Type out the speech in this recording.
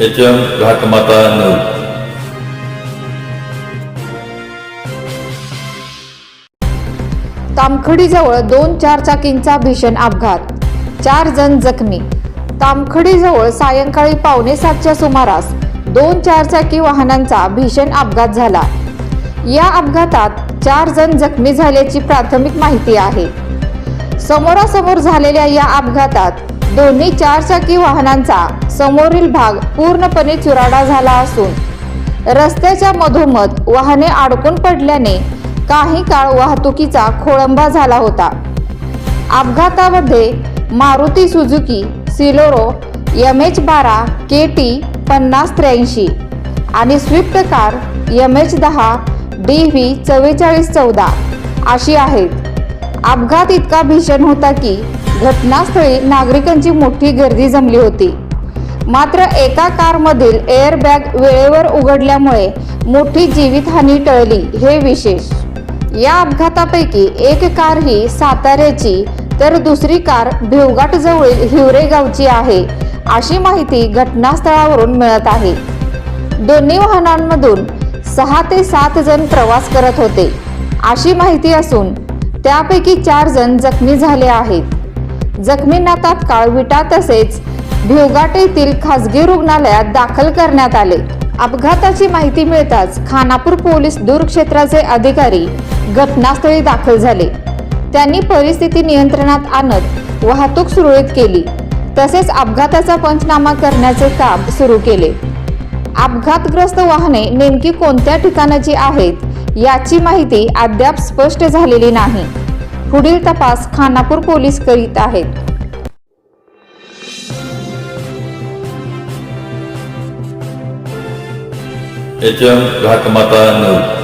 HM घाटमाता 9. तामखडीजवळ 2 चारचाकींचा भीषण अपघात, 4 जण जखमी. तामखडीजवळ सायंकाळी 6:45च्या सुमारास 2 चारचाकी वाहनांचा भीषण अपघात झाला. या अपघातात 4 जण जखमी झाल्याची प्राथमिक माहिती आहे. समोरासमोर झालेल्या या अपघातात दोन्ही चारचाकी वाहनांचा समोरील भाग पूर्णपणे चुराडा झाला असून रस्त्याच्या मधोमध वाहने अडकून पडल्याने काही काळ वाहतुकीचा खोळंबा झाला होता. अपघातामध्ये मारुती सुझुकी सिलोरो MH12 KT 5083 आणि स्विफ्ट कार MH10 DV 4414 अशी आहेत. अपघात इतका भीषण होता की घटनास्थळी नागरिकांची मोठी गर्दी जमली होती. मात्र एका कारमधील एअरबॅग वेळेवर उघडल्यामुळे मोठी जीवितहानी टळली हे विशेष. या अपघातापैकी एक कार ही साताऱ्याची तर दुसरी कार भिवघाट जवळील हिवरे गावची आहे अशी माहिती घटनास्थळावरून मिळत आहे. दोन्ही वाहनांमधून 6 ते 7 जण प्रवास करत होते अशी माहिती असून त्यापैकी 4 जण जखमी झाले आहेत. जखमींना तात्काळ विटा तसेच भिवघाट येथील खासगी रुग्णालयात दाखल करण्यात आले. अपघाताची माहिती मिळताच खानापूर पोलीस दूरक्षेत्राचे अधिकारी घटनास्थळी दाखल झाले. त्यांनी परिस्थिती नियंत्रणात आणत वाहतूक सुरळीत केली तसेच अपघाताचा पंचनामा करण्याचे काम सुरू केले. अपघातग्रस्त वाहने नेमकी कोणत्या ठिकाणाची आहेत याची माहिती अद्याप स्पष्ट झालेली नाही. पुढील तपास खानापूर पोलीस करीत आहेत. HM घाटमाता 9.